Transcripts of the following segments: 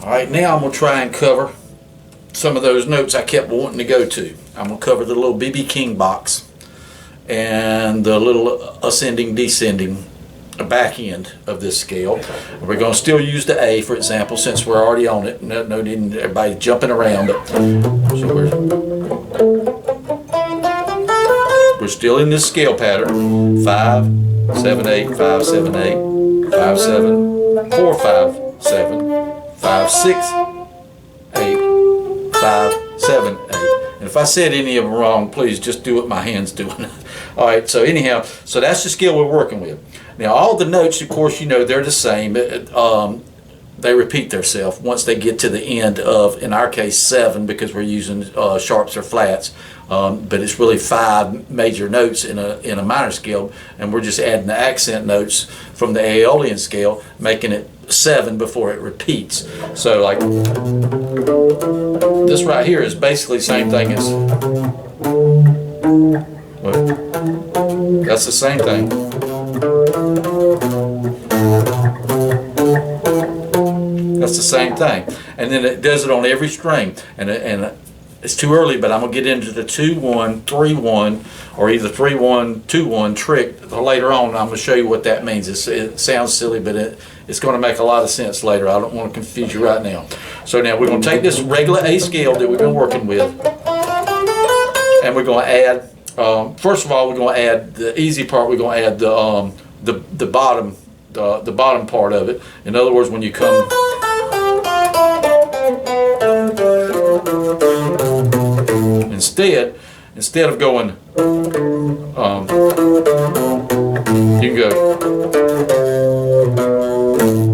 All right, now I'm going to try and cover some of those notes I kept wanting to go to. I'm going to cover the little B.B. King box and the little ascending, descending back end of this scale. We're going to still use the A, for example, since we're already on it. No need everybody jumping around. So we're still in this scale pattern. 5, 7, 8, 5, 7, 8, 5, 7, 4, 5, 7, 5, 6, 8, 5, 7, 8. And if I said any of them wrong, please just do what my hand's doing. All right, so anyhow, so that's the scale we're working with. Now, all the notes, of course, you know, they're the same. They repeat themselves once they get to the end of, in our case, 7, because we're using sharps or flats. But it's really 5 major notes in a minor scale, and we're just adding the accent notes from the Aeolian scale, making it 7 before it repeats. So, like this right here is basically the same thing as. Well, that's the same thing. That's the same thing, and then it does it on every string, and it's too early, but I'm gonna get into the 2-1, 3-1, or either 3-1, 2-1 trick later on. I'm gonna show you what that means. It sounds silly, but it's gonna make a lot of sense later. I don't want to confuse you right now. So now we're gonna take this regular A scale that we've been working with, and we're gonna add. First of all, we're gonna add the easy part. We're gonna add the bottom part of it. In other words, when you come. Instead of going, you can go.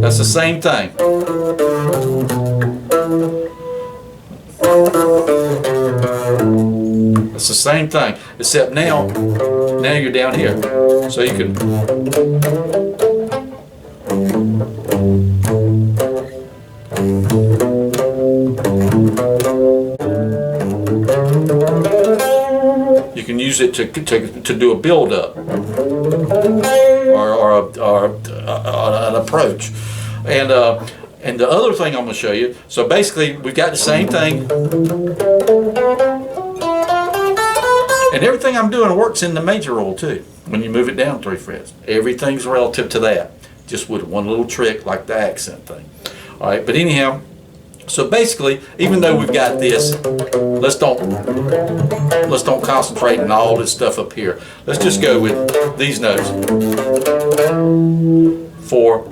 That's the same thing. It's the same thing, except now you're down here, so you can. You can use it to do a build-up or an approach, and the other thing I'm going to show you. So basically, we've got the same thing, and everything I'm doing works in the major roll too. When you move it down 3 frets, everything's relative to that, just with one little trick like the accent thing. All right, but anyhow. So basically, even though we've got this, let's don't concentrate on all this stuff up here. Let's just go with these notes. 4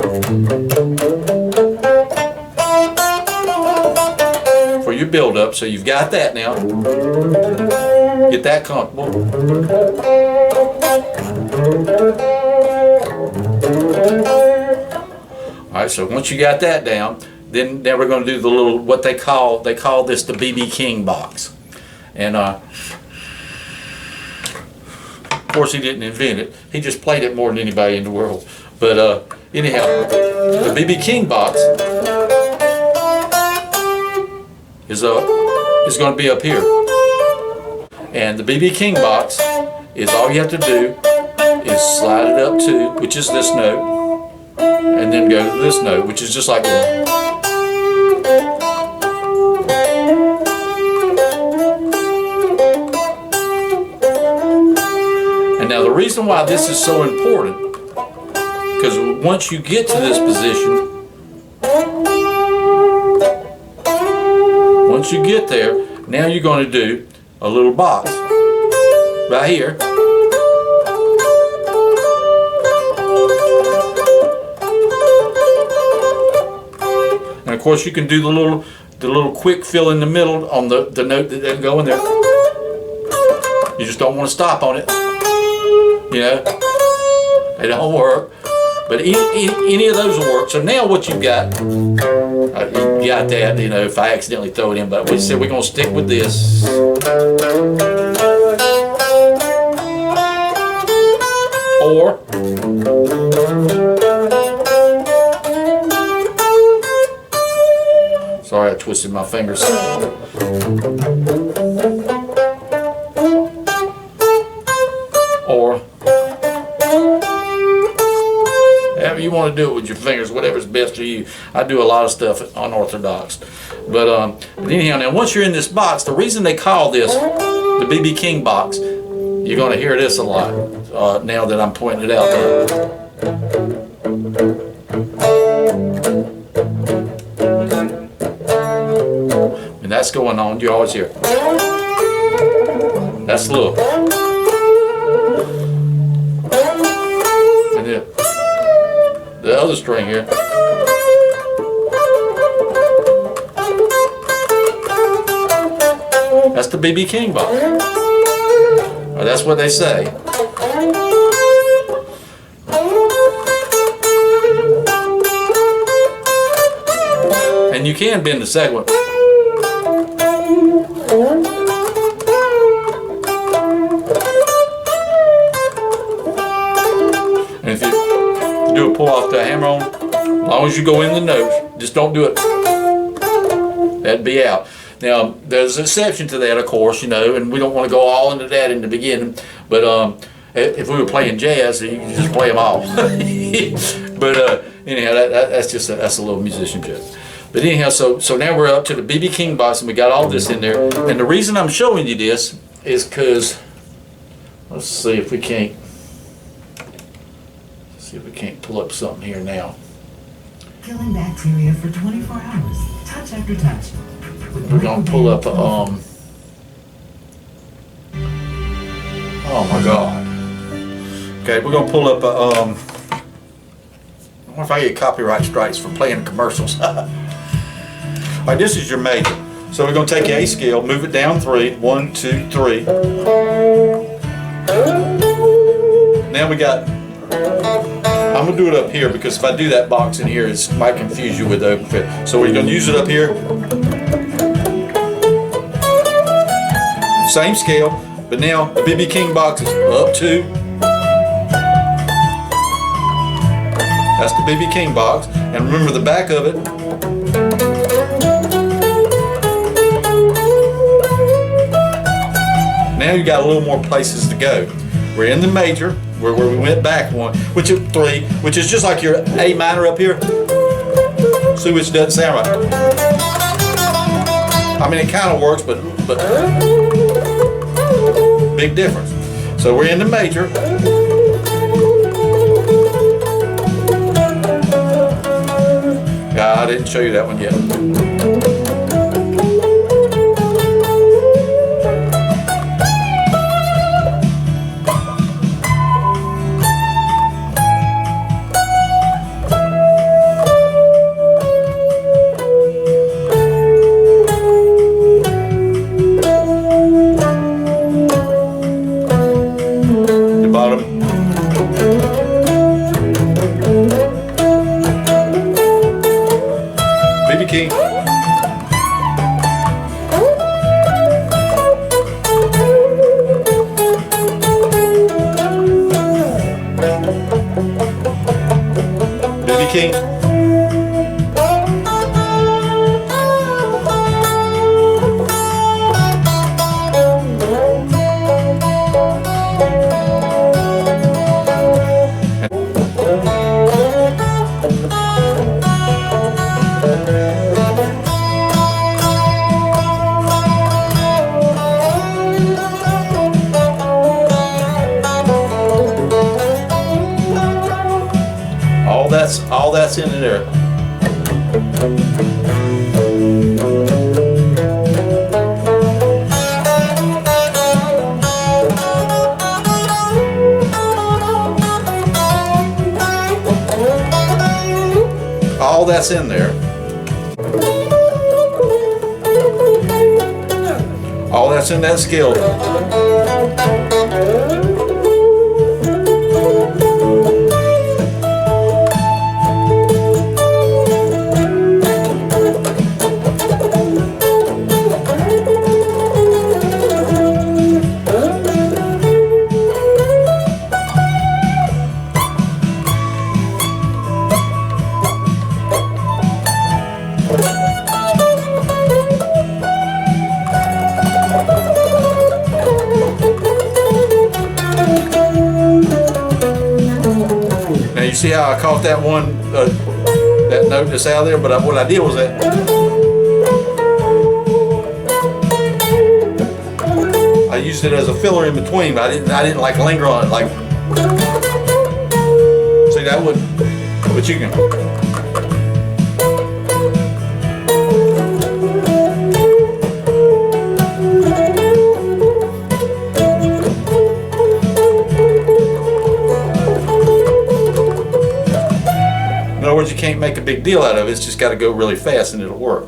for your build up. So you've got that now. Get that comfortable. All right. So once you got that down. Then we're going to do the little, what they call this the B.B. King box. And of course he didn't invent it. He just played it more than anybody in the world. But anyhow, the B.B. King box is going to be up here. And the B.B. King box is all you have to do is slide it up to, which is this note, and then go to this note, which is just like one. And now the reason why this is so important, because once you get to this position, once you get there, now you're going to do a little box right here. And of course you can do the little quick fill in the middle on the note that doesn't go in there. You just don't want to stop on it. You know, they don't work. But any of those will work. So now what you've got, you got that, you know, if I accidentally throw it in, but we said we're going to stick with this. Or sorry, I twisted my fingers. Or however you want to do it with your fingers, whatever's best for you. I do a lot of stuff unorthodox. But anyhow, now once you're in this box, the reason they call this the BB King box, you're going to hear this a lot now that I'm pointing it out there. When that's going on, you always hear. That's look. And then the other string here. That's the BB King box. Or that's what they say. And you can bend the second one. And if you do a pull off the hammer on, as long as you go in the nose, just don't do it. That'd be out. Now, there's an exception to that, of course, you know, and we don't want to go all into that in the beginning, but if we were playing jazz, you can just play them all. But anyhow, that's just that's a little musician joke. But anyhow, so now we're up to the BB King box, and we got all this in there. And the reason I'm showing you this is because, let's see if we can't pull up something here now. Killing bacteria for 24 hours, touch after touch. We're gonna pull up oh my God. Okay, we're gonna pull up I wonder if I get copyright strikes for playing commercials. Alright, this is your major. So we're gonna take your A scale, move it down 3. 1, 2, 3. Now we got, I'm gonna do it up here because if I do that box in here, it might confuse you with the open fifth. So we're gonna use it up here. Same scale, but now the BB King box is up 2. That's the BB King box. And remember the back of it. Now you got a little more places to go. We're in the major, where we went back 1, which is 3, which is just like your A minor up here. See which doesn't sound right. I mean, it kind of works, but big difference. So we're in the major. I didn't show you that one yet. BB King. BB King. All that's in there. All that's in there. All that's in that scale. See how I caught that one, that note that's out there? But what I did was that I used it as a filler in between. But I didn't like linger on it. Like, see, that would, but you can. In other words, you can't make a big deal out of it. It's just got to go really fast and it'll work.